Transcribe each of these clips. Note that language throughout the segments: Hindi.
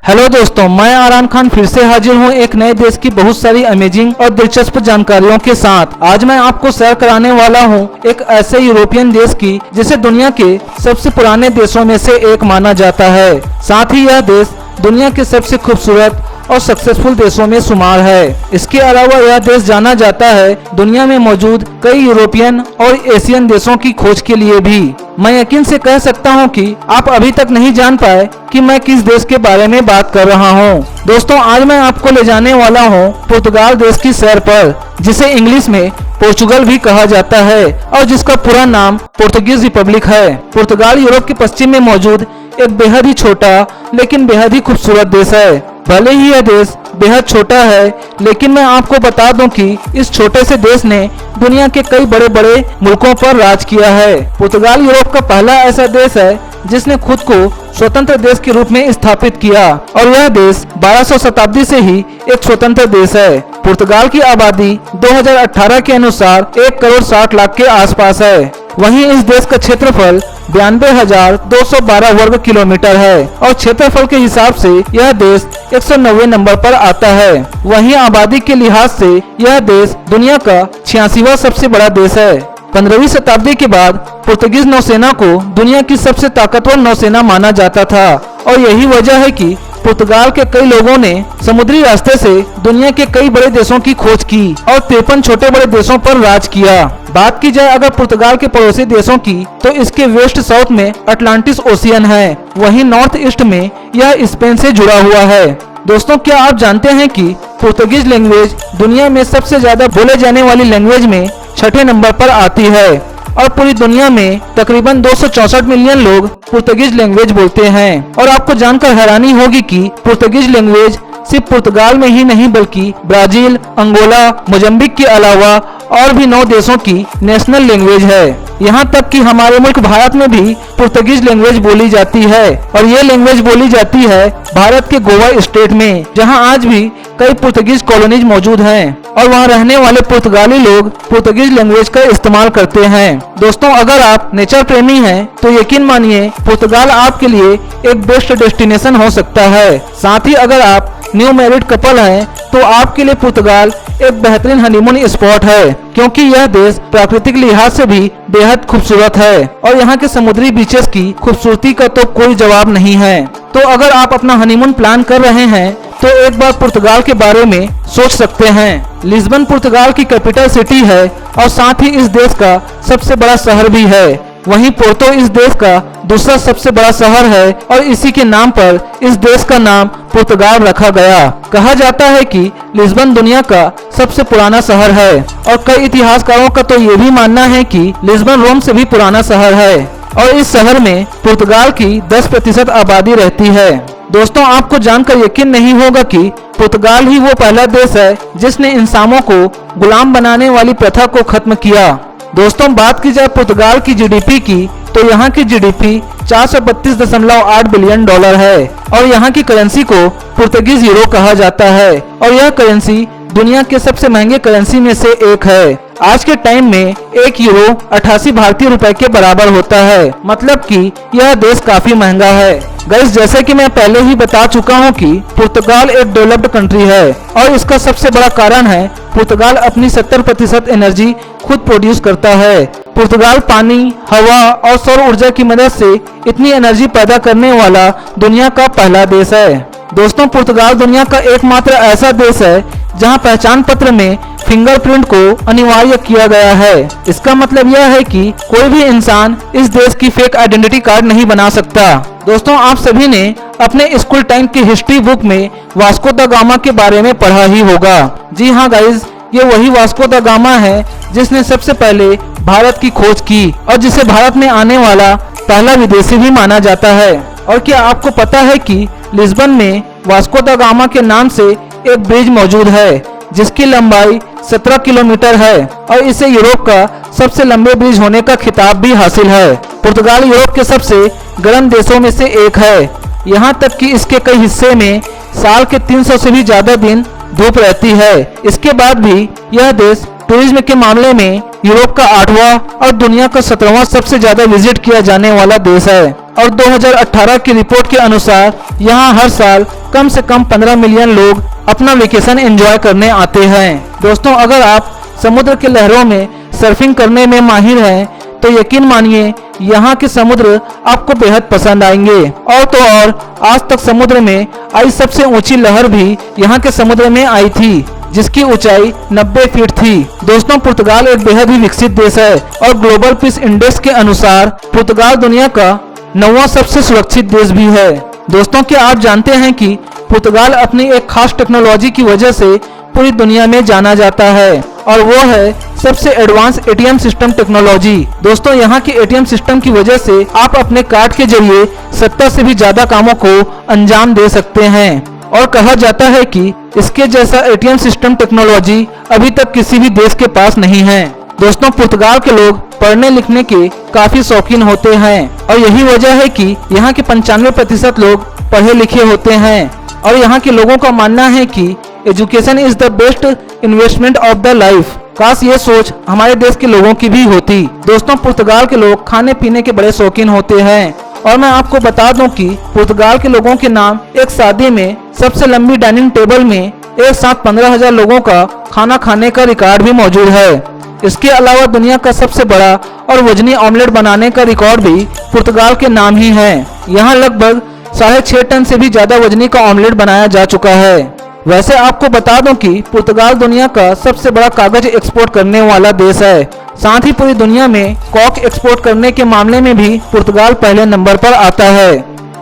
हेलो दोस्तों, मैं आरान खान फिर से हाजिर हूँ एक नए देश की बहुत सारी अमेजिंग और दिलचस्प जानकारियों के साथ। आज मैं आपको शेयर कराने वाला हूँ एक ऐसे यूरोपियन देश की जिसे दुनिया के सबसे पुराने देशों में से एक माना जाता है। साथ ही यह देश दुनिया के सबसे खूबसूरत और सक्सेसफुल देशों में शुमार है। इसके अलावा यह देश जाना जाता है दुनिया में मौजूद कई यूरोपियन और एशियन देशों की खोज के लिए भी। मैं यकीन से कह सकता हूं कि आप अभी तक नहीं जान पाए कि मैं किस देश के बारे में बात कर रहा हूं। दोस्तों, आज मैं आपको ले जाने वाला हूं पुर्तगाल देश की सैर पर, जिसे इंग्लिश में पोर्चुगल भी कहा जाता है और जिसका पूरा नाम पोर्तुगीज रिपब्लिक है। पुर्तगाल यूरोप के पश्चिम में मौजूद एक बेहद ही छोटा लेकिन बेहद ही खूबसूरत देश है। भले ही यह देश बेहद छोटा है, लेकिन मैं आपको बता दूं कि इस छोटे से देश ने दुनिया के कई बड़े बड़े मुल्कों पर राज किया है। पुर्तगाल यूरोप का पहला ऐसा देश है जिसने खुद को स्वतंत्र देश के रूप में स्थापित किया और यह देश 1200 शताब्दी से ही एक स्वतंत्र देश है। पुर्तगाल की आबादी 2018 के अनुसार 1 करोड़ 60 लाख के आसपास है। वहीं इस देश का क्षेत्रफल 92,212 वर्ग किलोमीटर है और क्षेत्रफल के हिसाब से यह देश 190 नंबर पर आता है। वहीं आबादी के लिहाज से यह देश दुनिया का 86वां सबसे बड़ा देश है। 15वीं शताब्दी के बाद पुर्तगीज नौसेना को दुनिया की सबसे ताकतवर नौसेना माना जाता था और यही वजह है कि पुर्तगाल के कई लोगों ने समुद्री रास्ते से दुनिया के कई बड़े देशों की खोज की और 53 छोटे बड़े देशों पर राज किया। बात की जाए अगर पुर्तगाल के पड़ोसी देशों की, तो इसके वेस्ट साउथ में अटलांटिस ओशियन है, वहीं नॉर्थ ईस्ट में यह स्पेन से जुड़ा हुआ है। दोस्तों, क्या आप जानते हैं कि पुर्तगीज लैंग्वेज दुनिया में सबसे ज्यादा बोले जाने वाली लैंग्वेज में 6ठे नंबर पर आती है और पूरी दुनिया में तकरीबन 264 मिलियन लोग पुर्तगीज लैंग्वेज बोलते हैं। और आपको जानकर हैरानी होगी कि पुर्तगीज लैंग्वेज सिर्फ पुर्तगाल में ही नहीं बल्कि ब्राजील, अंगोला, मोजम्बिक के अलावा और भी 9 देशों की नेशनल लैंग्वेज है। यहाँ तक कि हमारे मुल्क भारत में भी पुर्तगीज लैंग्वेज बोली जाती है और ये लैंग्वेज बोली जाती है भारत के गोवा स्टेट में, जहाँ आज भी कई पुर्तगीज कॉलोनीज मौजूद हैं और वहाँ रहने वाले पुर्तगाली लोग पुर्तगीज लैंग्वेज का इस्तेमाल करते हैं। दोस्तों, अगर आप नेचर प्रेमी हैं तो यकीन मानिए पुर्तगाल आपके लिए एक बेस्ट डेस्टिनेशन हो सकता है। साथ ही अगर आप न्यू मैरिड कपल हैं तो आपके लिए पुर्तगाल एक बेहतरीन हनीमून स्पॉट है, क्योंकि यह देश प्राकृतिक लिहाज से भी बेहद खूबसूरत है और यहाँ के समुद्री बीचेस की खूबसूरती का तो कोई जवाब नहीं है। तो अगर आप अपना हनीमून प्लान कर रहे हैं तो एक बार पुर्तगाल के बारे में सोच सकते हैं। लिस्बन पुर्तगाल की कैपिटल सिटी है और साथ ही इस देश का सबसे बड़ा शहर भी है। वहीं पोर्तो इस देश का दूसरा सबसे बड़ा शहर है और इसी के नाम पर इस देश का नाम पुर्तगाल रखा गया। कहा जाता है कि लिस्बन दुनिया का सबसे पुराना शहर है और कई इतिहासकारों का तो ये भी मानना है कि लिस्बन रोम से भी पुराना शहर है और इस शहर में पुर्तगाल की 10% आबादी रहती है। दोस्तों, आपको जानकर यकीन नहीं होगा कि पुर्तगाल ही वो पहला देश है जिसने इंसानों को गुलाम बनाने वाली प्रथा को खत्म किया। दोस्तों, बात की जाए पुर्तगाल की जीडीपी की, तो यहाँ की जीडीपी 432.8 बिलियन डॉलर है और यहाँ की करेंसी को पुर्तगीज यूरो कहा जाता है और यह करेंसी दुनिया के सबसे महंगे करेंसी में से एक है। आज के टाइम में 1 यूरो 88 भारतीय रुपए के बराबर होता है, मतलब कि यह देश काफी महंगा है। गाइस, जैसे कि मैं पहले ही बता चुका हूं कि पुर्तगाल एक डेवलप्ड कंट्री है और इसका सबसे बड़ा कारण है पुर्तगाल अपनी 70% एनर्जी खुद प्रोड्यूस करता है। पुर्तगाल पानी, हवा और सौर ऊर्जा की मदद से इतनी एनर्जी पैदा करने वाला दुनिया का पहला देश है। दोस्तों, पुर्तगाल दुनिया का एकमात्र ऐसा देश है जहां पहचान पत्र में फिंगरप्रिंट को अनिवार्य किया गया है। इसका मतलब यह है कि कोई भी इंसान इस देश की फेक आइडेंटिटी कार्ड नहीं बना सकता। दोस्तों, आप सभी ने अपने स्कूल टाइम की हिस्ट्री बुक में वास्को द गामा के बारे में पढ़ा ही होगा। जी हाँ गाइज, ये वही वास्को द गामा है जिसने सबसे पहले भारत की खोज की और जिसे भारत में आने वाला पहला विदेशी भी माना जाता है। और क्या आपको पता है कि लिस्बन में वास्को द गामा के नाम से एक ब्रिज मौजूद है जिसकी लंबाई 17 किलोमीटर है और इसे यूरोप का सबसे लंबे ब्रिज होने का खिताब भी हासिल है। पुर्तगाल यूरोप के सबसे गर्म देशों में से एक है, यहाँ तक कि इसके कई हिस्से में साल के 300 से भी ज्यादा दिन धूप रहती है। इसके बाद भी यह देश टूरिज्म के मामले में यूरोप का 8वां और दुनिया का 17वां सबसे ज्यादा विजिट किया जाने वाला देश है और 2018 की रिपोर्ट के अनुसार यहाँ हर साल कम से कम 15 मिलियन लोग अपना वेकेशन एंजॉय करने आते हैं। दोस्तों, अगर आप समुद्र के लहरों में सर्फिंग करने में माहिर हैं तो यकीन मानिए यहाँ के समुद्र आपको बेहद पसंद आएंगे। और तो और आज तक समुद्र में आई सबसे ऊंची लहर भी यहाँ के समुद्र में आई थी, जिसकी ऊंचाई 90 फीट थी। दोस्तों, पुर्तगाल एक बेहद ही विकसित देश है और ग्लोबल पीस इंडेक्स के अनुसार पुर्तगाल दुनिया का 9वां सबसे सुरक्षित देश भी है। दोस्तों, क्या आप जानते हैं कि पुर्तगाल अपनी एक खास टेक्नोलॉजी की वजह से पूरी दुनिया में जाना जाता है और वो है सबसे एडवांस एटीएम सिस्टम टेक्नोलॉजी। दोस्तों, यहाँ के एटीएम सिस्टम की वजह से आप अपने कार्ड के जरिए 70 से भी ज्यादा कामों को अंजाम दे सकते हैं और कहा जाता है कि इसके जैसा एटीएम सिस्टम टेक्नोलॉजी अभी तक किसी भी देश के पास नहीं है। दोस्तों, पुर्तगाल के लोग पढ़ने लिखने के काफी शौकीन होते हैं और यही वजह है कि यहाँ के 95% लोग पढ़े लिखे होते हैं और यहाँ के लोगों का मानना है कि education is the best investment of the life. काश ये सोच हमारे देश के लोगों की भी होती। दोस्तों, पुर्तगाल के लोग खाने पीने के बड़े शौकीन होते हैं और मैं आपको बता दूं कि पुर्तगाल के लोगों के नाम एक शादी में सबसे लंबी डाइनिंग टेबल में एक साथ 15,000 लोगों का खाना खाने का रिकॉर्ड भी मौजूद है। इसके अलावा दुनिया का सबसे बड़ा और वजनी ऑमलेट बनाने का रिकॉर्ड भी पुर्तगाल के नाम ही है। यहाँ लगभग 6.5 टन से भी ज्यादा वजनी का ऑमलेट बनाया जा चुका है। वैसे आपको बता दूं कि पुर्तगाल दुनिया का सबसे बड़ा कागज एक्सपोर्ट करने वाला देश है। साथ ही पूरी दुनिया में कॉक एक्सपोर्ट करने के मामले में भी पुर्तगाल पहले नंबर पर आता है।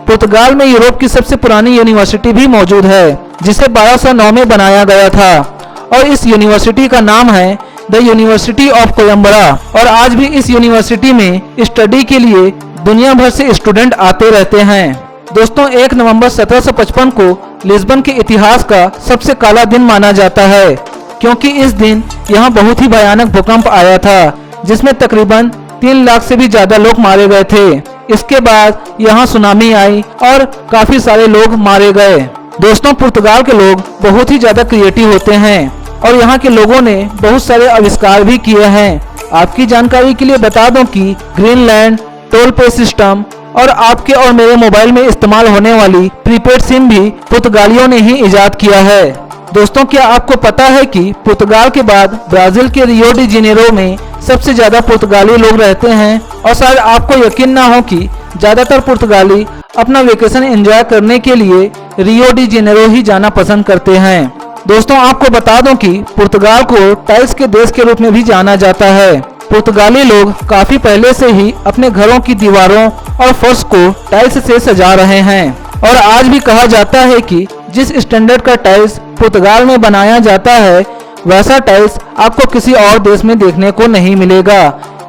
पुर्तगाल में यूरोप की सबसे पुरानी यूनिवर्सिटी भी मौजूद है, जिसे 1209 में बनाया गया था और इस यूनिवर्सिटी का नाम है द यूनिवर्सिटी ऑफ कोयम्बरा और आज भी इस यूनिवर्सिटी में स्टडी के लिए दुनिया भर से स्टूडेंट आते रहते हैं। दोस्तों, 1 नवंबर 1755 को लिस्बन के इतिहास का सबसे काला दिन माना जाता है, क्योंकि इस दिन यहाँ बहुत ही भयानक भूकंप आया था, जिसमें तकरीबन 3 लाख से भी ज्यादा लोग मारे गए थे। इसके बाद यहाँ सुनामी आई और काफी सारे लोग मारे गए। दोस्तों, पुर्तगाल के लोग बहुत ही ज्यादा क्रिएटिव होते हैं और यहाँ के लोगों ने बहुत सारे आविष्कार भी किए हैं। आपकी जानकारी के लिए बता दूं कि ग्रीनलैंड, टोल पे सिस्टम और आपके और मेरे मोबाइल में इस्तेमाल होने वाली प्रीपेड सिम भी पुर्तगालियों ने ही इजाद किया है। दोस्तों, क्या आपको पता है कि पुर्तगाल के बाद ब्राजील के रियो डी जेनेरो में सबसे ज्यादा पुर्तगाली लोग रहते हैं और शायद आपको यकीन ना हो कि ज्यादातर पुर्तगाली अपना वेकेशन एंजॉय करने के लिए रियो डी जेनेरो ही जाना पसंद करते हैं। दोस्तों, आपको बता दूं कि पुर्तगाल को टाइल्स के देश के रूप में भी जाना जाता है। पुर्तगाली लोग काफी पहले से ही अपने घरों की दीवारों और फर्श को टाइल्स से सजा रहे हैं और आज भी कहा जाता है कि जिस स्टैंडर्ड का टाइल्स पुर्तगाल में बनाया जाता है वैसा टाइल्स आपको किसी और देश में देखने को नहीं मिलेगा।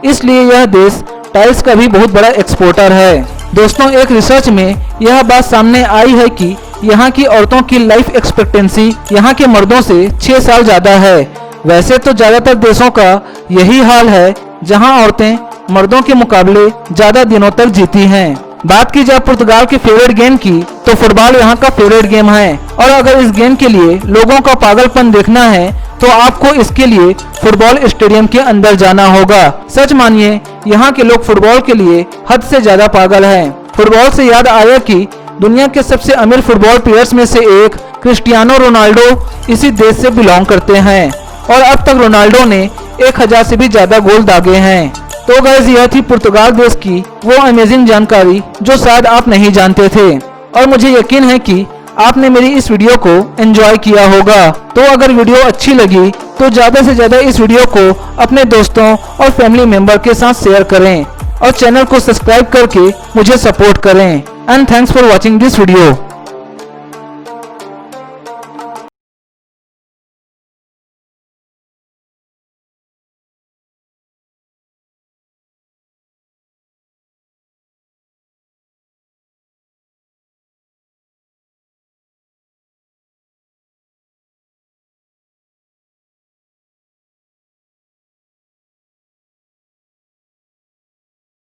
इसलिए यह देश टाइल्स का भी बहुत बड़ा एक्सपोर्टर है। दोस्तों, एक रिसर्च में यह बात सामने आई है कि यहाँ की औरतों की लाइफ एक्सपेक्टेंसी यहाँ के मर्दों से 6 साल ज्यादा है। वैसे तो ज्यादातर देशों का यही हाल है, जहाँ औरतें मर्दों के मुकाबले ज्यादा दिनों तक जीती हैं। बात की जाए पुर्तगाल के फेवरेट गेम की तो फुटबॉल यहाँ का फेवरेट गेम है और अगर इस गेम के लिए लोगों का पागलपन देखना है तो आपको इसके लिए फुटबॉल स्टेडियम के अंदर जाना होगा। सच मानिए, यहाँ के लोग फुटबॉल के लिए हद से ज्यादा पागल हैं। फुटबॉल से याद आया कि दुनिया के सबसे अमीर फुटबॉल प्लेयर्स में से एक क्रिस्टियानो रोनाल्डो इसी देश से बिलोंग करते हैं और अब तक रोनाल्डो ने 1000 से भी ज्यादा गोल दागे हैं। तो गाइस, यह थी पुर्तगाल देश की वो अमेजिंग जानकारी जो शायद आप नहीं जानते थे और मुझे यकीन है कि आपने मेरी इस वीडियो को एंजॉय किया होगा। तो अगर वीडियो अच्छी लगी तो ज्यादा से ज्यादा इस वीडियो को अपने दोस्तों और फैमिली मेंबर के साथ शेयर करें और चैनल को सब्सक्राइब करके मुझे सपोर्ट करें। And thanks for watching this video.